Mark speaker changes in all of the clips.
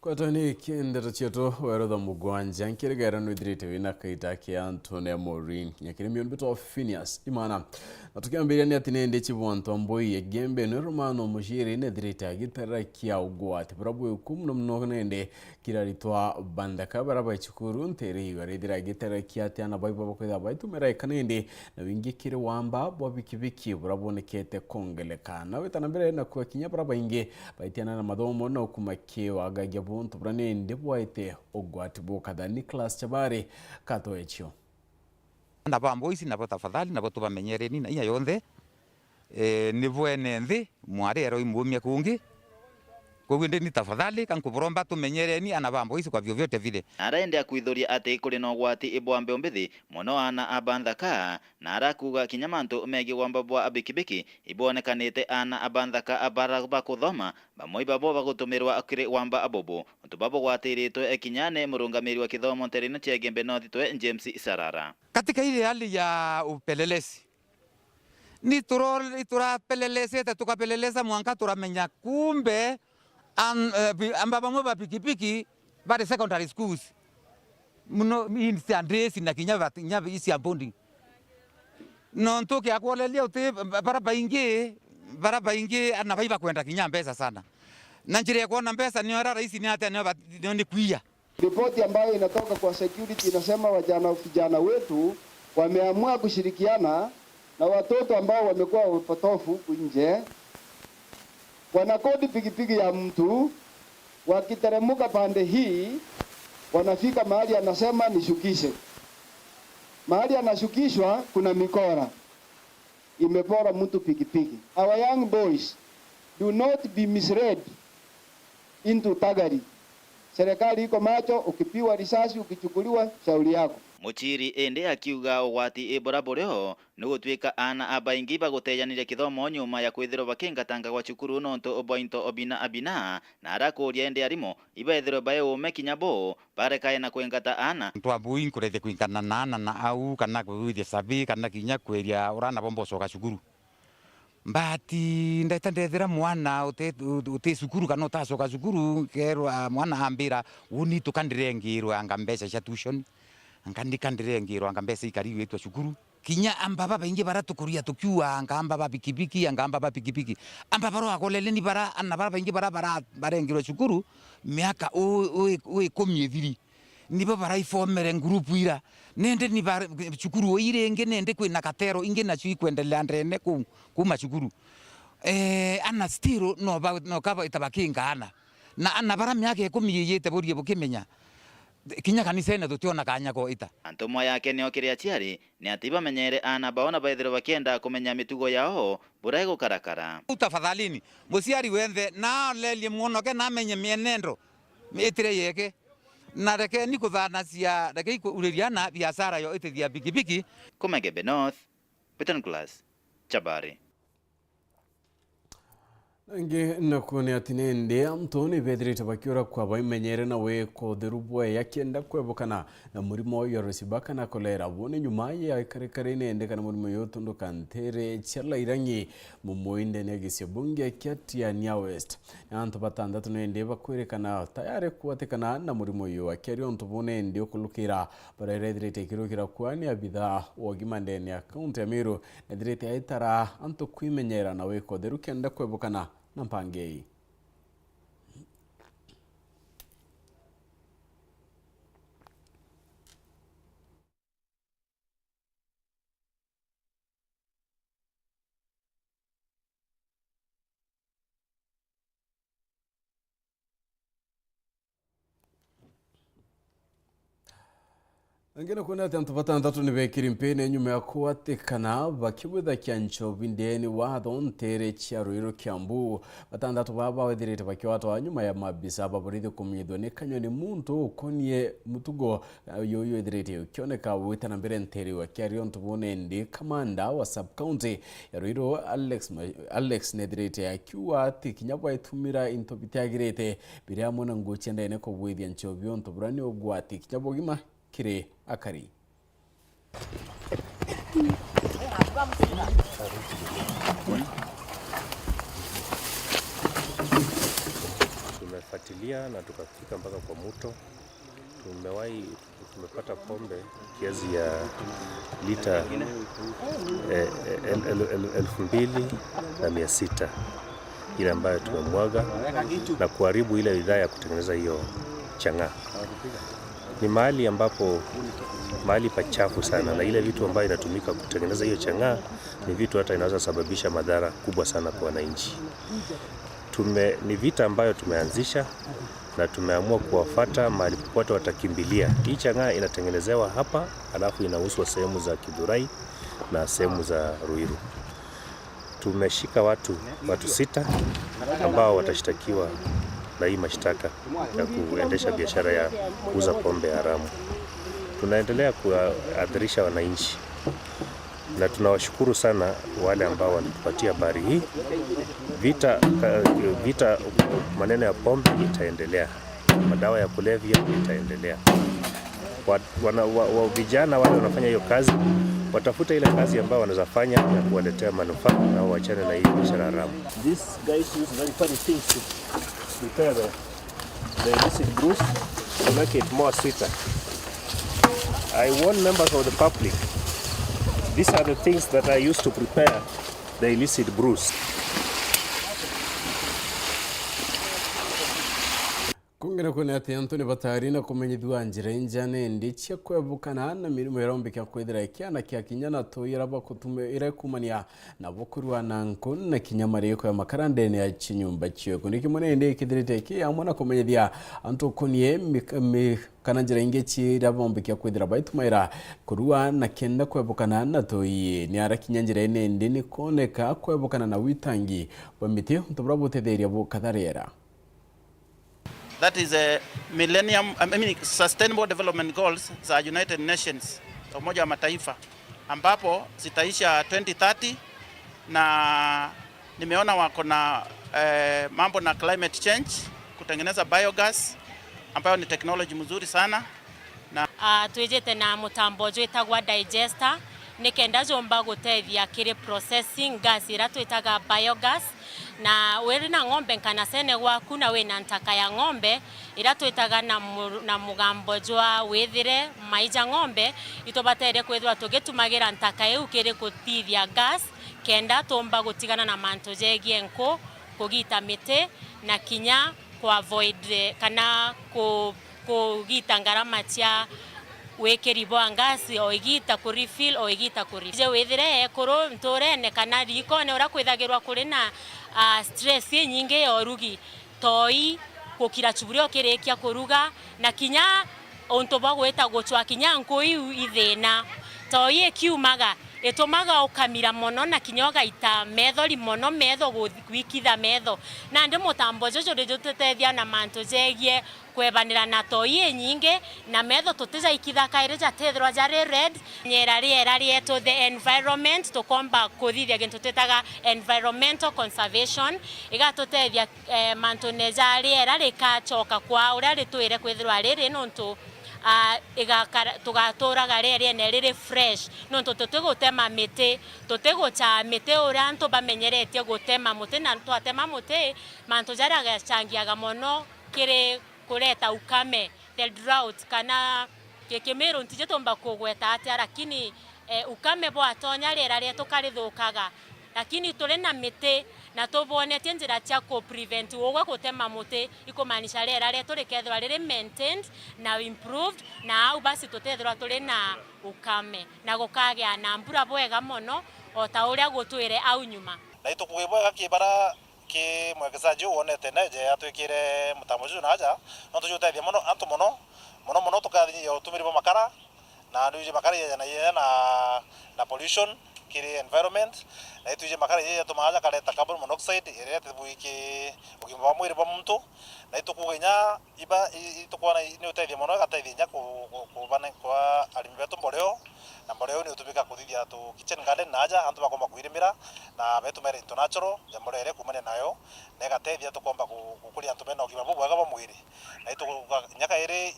Speaker 1: Kwatani Nteto cheto Weru Mugwanja nkirigera nwithirite wina kaita kia Antone Morin nyakiri mion bito PHINEAS IMAANA natukiambiria ni ati nende chibwanto mboi egembe nirumano mushiri nethirite agitara kia ugwati burabu kumno mno nende kiraritwa bandaka baraba chikuru nteri garithira agitara kia tiana baiba bakwitha baitumira ikanende na wingi kiri wamba bwabikibiki burabu nekete kongeleka nawe tanambere na kwa kinya baraba inge baitiana na mathomo na ukumakiwa agagia buntu brane ndibwaite ogwati bokatha Nicholas Chabari kato echo
Speaker 2: ndaba mboisi nabo tafadhali nabo tubamenyereni na iya yonthe nibwene nthi mwari ero imumia kungi kogwinde ni tafadhali kankuburomba tumenyereni anaba mboisi kwa vyovyote vile
Speaker 3: araende akuithuria ati kuri no gwati ibwambe ombithi muno ana abanthaka na arakuga kinyamantu megi wamba bwa abikibiki ibonekanite ana abanthaka abara bakuthoma bamwe babo bagutumirwa akire wamba abobo tubabo gwatiritwe ekinyane murungamiri wa kithomo nterino chegembe nothitwe James Sarara
Speaker 2: katika ile hali ya upelelezi ni turapelelezete tukapeleleza mwanka turamenya kumbe amba bamwe ba pikipiki bari secondary schools muno insi andresi na kinyava isi ambondi no ntoke akwolelia uti baraba ingi anabaiba kwenda kinyambesa sana na njira ya kuona pesa ni rahisi ni hata ni kuia.
Speaker 4: Ripoti ambayo inatoka kwa security inasema vijana wetu wameamua kushirikiana na watoto ambao wamekuwa wapotofu huku nje, wanakodi pikipiki ya mtu, wakiteremuka pande hii wanafika mahali anasema nishukishe. Mahali anashukishwa kuna mikora imepora mtu pikipiki. Our young boys, do not be misled into tagari. Serikali iko macho, ukipiwa risasi ukichukuliwa shauri yako.
Speaker 3: Muchiri ende akiuga ugwati iboraboreho nugutwika ana abaingi baguteyanire kithomo nyuma ya kwithiro bakingatanga gwa cukuru nonto obointo obina abina na arakuria ende arimo ibaithiro bae ume kinyabo barekae na kwengata ana
Speaker 2: ntwabui nkurete kwingana na au kana kwithia sabi kana kinya kweria urana bombo soka cukuru mbati ndetandethera mwana uti cukuru kana utasoka cukuru kerwa mwana ambira uni tukandirengirwa anga mbeca cia tuition angandikandire anga mbeca ikariwe etwa cukuru kinya ambaba baingi baratukuria tukiwa anga ambaba pikipiki anga ambaba pikipiki ambaba akoleleni bara anababa baingi barengirwa cukuru miaka o komyethiri nibo baraifomere group ira nende ni cukuru irenge nende kwina katero ingi na chui kwendelea ndene kuma cukuru ana stiro no kaba itabakinga ana na anabara miaka 10 yeyete borie bukimenya kinya kanisa ene tutiona kanya ko ita
Speaker 3: antomo yake ne okiria chiari ni atiba menyere ana baona baithiro bakienda kumenya mitugo yao burego karakara
Speaker 2: utafadhalini musiari wenthe na lelie muonoke na menye mienendo mitire yeke na reke ni kuthana cia reke uririana biashara yo itithia pikipiki
Speaker 3: Kumegebe North Peter Class Chabari
Speaker 1: Nge nakuni atinende Antone bedrite bakiora kwa baimenyere na we ko derubwe yakenda kwebokana na murimo yorosibaka na kolera bone nyuma ya kare nende kana murimo yotundo kantere chala irangi mumoinde negise bunge kyati ya Nya West anto batandatu nende bakwerekana tayare kuwatekana na murimo yo akeri onto bone ndi okulukira barayedrite kirukira kwani abitha wogimande ne account ya Meru nedrite aitara anto kwimenyera na we ko derukenda kwebokana Nampangei. Angena kuna tanto batandatu ni bekiri mpene nyuma ya kuwatekana bakibwetha kyancho bindeni wa ntere chia Ruiru Kiambu batandatu baba wethirite bakiwatwa nyuma ya mabisa baburithi kumithwa ni kanyoni muntu ukonie mutugo yoyo ethirite kioneka witana mbere nteri wa kiario ntubone ndi kamanda wa sub county ya Ruiru Alex nethirite akiwa ati kinyabwa itumira into bitiagirite biria mona nguchenda ene ko bwithia ncho bio ntuburani ogwati kinyabwa gima kire akari
Speaker 5: tumefuatilia na tukafika mpaka kwa mto. Tumepata pombe kiasi ya lita 2,600 ile ambayo tumemwaga na kuharibu ile bidhaa ya kutengeneza hiyo chang'aa. Ni mahali pachafu sana, na ile vitu ambayo inatumika kutengeneza hiyo chang'aa ni vitu hata inaweza sababisha madhara kubwa sana kwa wananchi. Ni vita ambayo tumeanzisha na tumeamua kuwafuata mahali popote watakimbilia. Hii chang'aa inatengenezewa hapa, alafu inauzwa sehemu za Kidhurai na sehemu za Ruiru. Tumeshika watu 6 ambao watashtakiwa na hii mashtaka ya kuendesha biashara ya kuuza pombe haramu. Tunaendelea kuadhirisha wananchi na tunawashukuru sana wale ambao walitupatia habari hii. Vita maneno ya pombe itaendelea, madawa ya kulevya itaendelea. Vijana wale wanafanya hiyo kazi watafuta ile kazi ambayo wanaweza fanya na kuwaletea manufaa na waachane na hii biashara haramu.
Speaker 6: These guys use very funny things to prepare the illicit brews to make it more sweeter. I warn members of the public, these are the things that I use to prepare the illicit brews.
Speaker 1: Kungera kune ati Antoni batari na kumenyithwa njira njane ndiche kwebukana na mirimo yarombeka kwethira ikiana kia kinyana toira bakutume ire kumania na bokurwa na nkon na kinyamariko ya makarande ne achinyumba chiyo kuniki mone inde kithirite ki amona kumenyithia anto konie kana njira ingechi rabombeka kwethira baitumaira kurwa na kenda kwebukana na toyi ni ara kinyanjira ine ndini koneka kwebukana na witangi bamiti ntobrabotetheria bo katharera.
Speaker 7: That is a Sustainable Development Goals za United Nations, Umoja wa Mataifa, ambapo zitaisha 2030 na nimeona wako na mambo na climate change, kutengeneza biogas ambayo ni technology mzuri sana na
Speaker 8: twejete na mutambo jwetagwa digester nikenda jomba gutethia kiri processing gas ira twetaga biogas na weri na ng'ombe kana sene gwaku na wina ntaka ya ng'ombe ira twetaga na mugambo jwa wethire maija ng'ombe itobatere kwethwa tugetumagira ntaka eu kiri kutithia gas kenda tomba gutigana na manto jegie nko kugita mite na kinya ku avoid kana kugita ngarama cia wekeri boangasi o igita ku refill o igita ku je wethire koro ntorene kana riko ne ora kwithagirwa kuri na stress nyingi ya rugi toi kukira chuburio kirekia kuruga na kinya ontoba gweta gochwa kinya nkoi ithena toi ekiumaga etomaga ukamira mono na kinyoga ita methori mono metho gwikitha metho na ndi mutambo jojo rejotethia na manto jegie kwebanira na toi nyingi na metho tutija ikitha kaireja tethirwa jare red nyera rieto the environment to komba kuthithia gintu tetaga environmental conservation igatutethia manto neja riera rikachoka kwa uria ritwire kwithirwa riri nontu tugaturaga rene riri fresh nonto tutigutema miti tutigucha miti uria ntu bamenyeretie gutema muti na twatema muti mantu jara gachangiaga mono kiri kureta ukame the drought kana kekemero ntije tomba kugweta atia lakini ukame bwa tonya rera rietu karithukaga lakini tuli na miti na tubonetie njira cia ku prevent ugwa gutema muti ikumanisha rera rietu rikethwa riri maintained na improved na au basi tutethwa tuli na ukame na gukagea na mbura bwega mono o ta uria gutwire au nyuma
Speaker 9: na itukugibwega kibara ki mwekezaji wonete neje atwikire mutamuju naja no tujutethia mono antu mono tukathia utumiribo makara na nduje makara ya na pollution kiri environment na ituje makara ya tumaja kaleta carbon monoxide irete buiki ugimba mwiri ba muntu na itukugenya iba itukwana ni utethia mono gateithia ku bane kwa alimbeto mboreo na mboreo ni utubika kuthithia ya tu kitchen garden naja antu bakoma kuirimira na betu mere natural jamurere kumane nayo negateithia tukomba kukuria antu bena ugima bubwega bwa mwiri na itu nyaka iri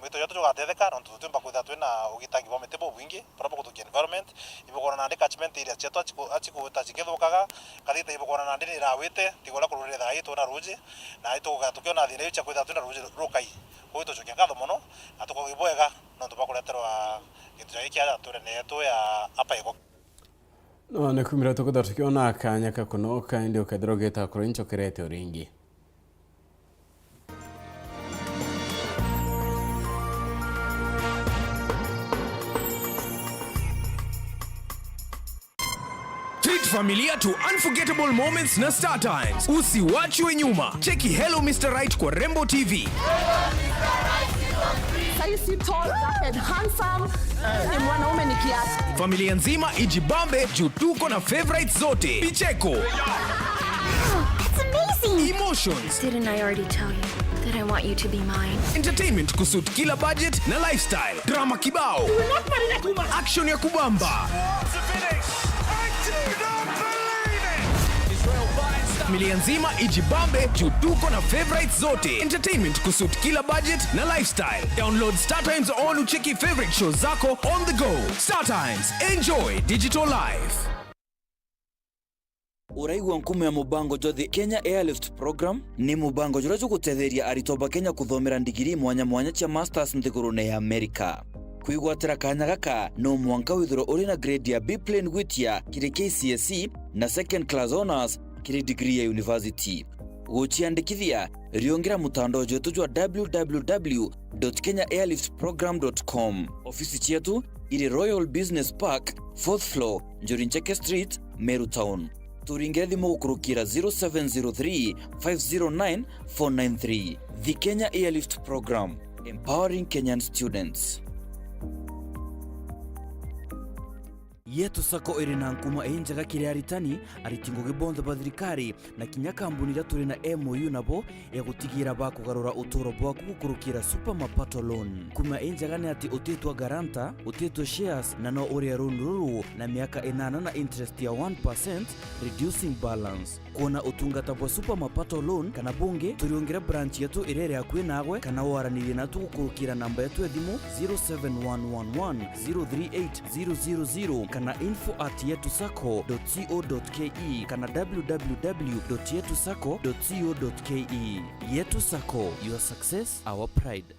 Speaker 9: mito yoto tugatetheka no tutumba kwitha twina ugitangi bwa mite bubwingi proper kutukia environment ibukona na catchment area chetu achiku utachigithukaga kathita ibukona na ndini rawite tigola kururire thai tuna ruji na itu tukiona thire cha kwitha twina ruji rukai ko itu chukia ngatho muno na tukugibwega no tubakureterwa gitu giki ya turene yetu ya apa iko
Speaker 1: no ne kumira tuko tukiona akanya kakunoka ndio kadrogeta kurincho kerete oringi
Speaker 10: Familia to unforgettable moments na Star Times. Usiwachwe nyuma. Cheki Hello Mr. Right kwa Rembo TV.
Speaker 11: Saisi tall, and handsome. Ni mwanaume ni kiasi.
Speaker 10: Familia nzima ijibambe juu tuko na favorites zote. Picheko.
Speaker 12: That's amazing.
Speaker 10: Emotions.
Speaker 12: Didn't I already tell you that I want you to be mine?
Speaker 10: Entertainment kusuit kila budget na lifestyle. Drama kibao. Action ya kubamba. Familia nzima ijibambe juu tuko na favorites zote. Entertainment kusuit kila budget na lifestyle. Download Star Times on ucheki favorite shows zako on the go. Star Times, enjoy digital life.
Speaker 13: Uraigwa nkume ya mubango jothi Kenya Airlift Program ni mubango juracho kutetheria aritoba Kenya kuthomera ndigiri mwanya cha masters nthigurune ya Amerika. Kuigwatira kanya gaka no mwanka withiro uri na grade ya B plane gwitia kiri KCSE na second class honors kiri degree ya university. Uchiandikithia riongera mutandao jetu jwa www.kenyaairliftprogram.com. Ofisi chetu iri Royal Business Park 4th floor Njorincheke Street, Meru Town. Turingire thimu gukurukira 0703 509 493. The Kenya Airlift Program, empowering Kenyan students. Yetu sako irina nkuma enjaga kiri aritani aritingo gibonzo bathirikari na kinya kambuni ya turi na MOU nabo ya gutigira ba kugarura utoro bwa kukurukira super mapato loan. Kuma enjaga ni ati utetwa garanta, utetwa shares na no uri runuru na miaka 8 na interest ya 1% reducing balance. Kuona utungata bwa super mapato loan kana bunge turiongera branch yetu irere akwe nagwe kana waranire na tukurukira namba yetu ya thimu 07111038000 kana info@yetusako.co.ke kana www.yetusako.co.ke. Yetu Sako, your success, our pride.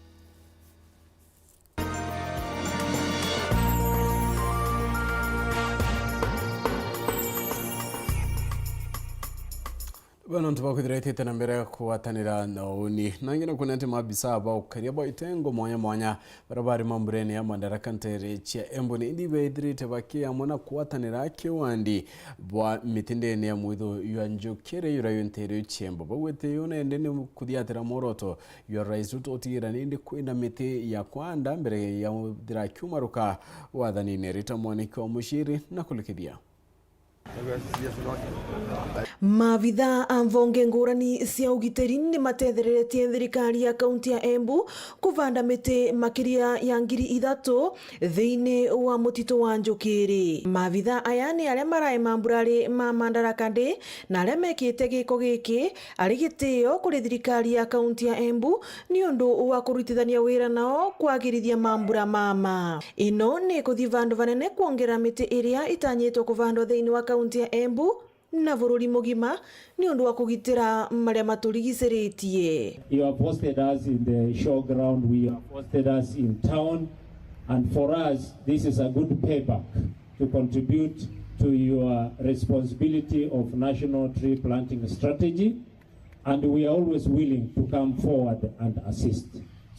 Speaker 1: Bano ntubakwithirite tena mbere kuwatanira na uni nangina kunete mabisa aba ukaria ba itengo mwanya barabari mamburene ya mandaraka ntere chia emboni ndi beidrite bakia mona kuwatanira kiwandi bwa mitindene ya mwitho yanjokere yura yontere chembo bawete yona endene kudhiatira moroto yura raisuto otira nindi kwenda miti ya kwanda mbere ya dira kumaruka wadhanine rita mwaniki wa mushiri na kulikithia.
Speaker 14: Mavitha amvonge ngurani cia ugiteri ni matethereretie thirikari ya kaunti ya Embu kuvanda miti makiria ya 3,000 thiini wa mutito wa Njukiri. Mavitha aya ni aria marae mamburari ma Madaraka Day na aria mekite giko giki ari gitio kuri thirikari ya kaunti ya Embu ni undu wa kurutithania wira nao kwagirithia mambura mama. Ino ni kuthi vandu vanene kuongera miti iria itanyitwo kuvandwa thiini wa kaunti ya Embu na bururi mugima ni undu wa kugitira maria maturigiciritie.
Speaker 15: You have hosted us in the showground, we have hosted us in town, and for us this is a good payback to contribute to your responsibility of national tree planting strategy, and we are always willing to come forward and assist.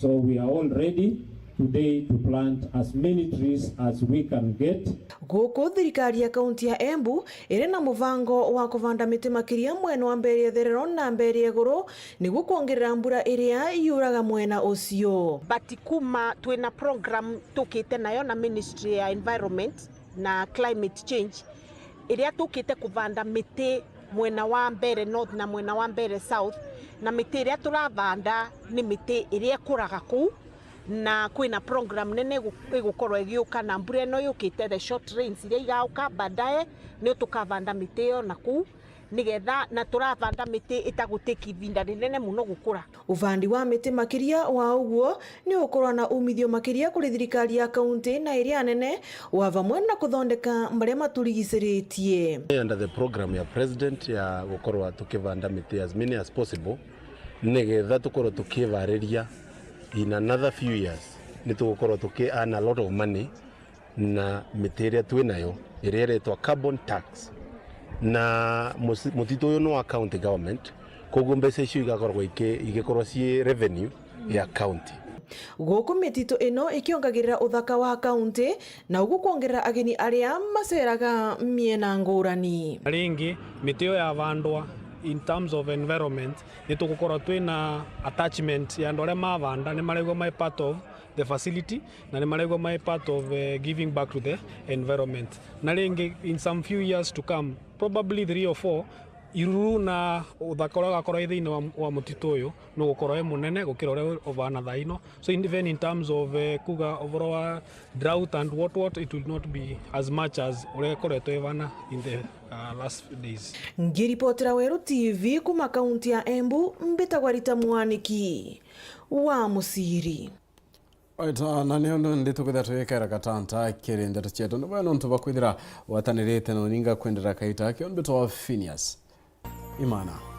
Speaker 15: So we are all ready today to plant as many trees as we can get.
Speaker 14: Goko thirikari ya kaunti ya Embu iri na muvango wa kuvanda miti makiria mwena wa mbere therero na mbere iguru niguo kuongerera mbura iria yuraga mwena ucio.
Speaker 11: Batikuma twina program tukite nayo na Ministry ya Environment na Climate Change iria tukite kuvanda miti mwena wa mbere north na mwena wa mbere south, na miti iria turavanda ni miti iria kuraga ku na kwina program nene igukorwo igiuka na mbura ino yukite the short rains iria igauka baadaye ni tukavanda miti iyo naku nigetha na turavanda miti itagutiki ivinda rinene muno gukura.
Speaker 14: Uvandi wa miti makiria wa uguo ni ukorwa na umithio makiria kuri thirikari ya kaunti na iria nene wa vamwe na kuthondeka maria maturigiciritie.
Speaker 16: Under the program ya president ya gukorwa tukivanda miti as many as possible nigetha tukorwo tukivariria in another few years ni tugukorwo tuki earn a lot of money na miti iria twinayo iria iretwa carbon tax na mutito uyu no wa county government koguo mbeca icio igakorwo igikorwo ci revenue ya county.
Speaker 14: Guku mitito ino ikiongagirira uthaka wa county na ugu kuongerera ageni aria maceraga miena ngurani.
Speaker 17: Ringi mitio ya vandwa in terms of environment ni tugukorwo twina attachment ya ndore mavanda ni maregwa my part of the facility na ni maregwa my part of giving back to the environment. Na ringi in some few years to come, probably 3 or 4, iruru na uthaka uria gakorwo ithiini wa mutito uyu no gukorwo munene gukira uria ovana thaino. So even in terms of kuga overall drought and what it will not be as much as uria koretwo ivana in the last days.
Speaker 14: Ngiripotera Weru TV kuma kaunti ya Embu, mbitagwa Rita Mwaniki wa Musiri.
Speaker 1: Oita na nio ndito kwithira twikera katanta kiri ndeto chetu ndo bano ntuba kwithira watanirite no ninga kwendera kaita kyo mbito wa PHINEAS IMAANA.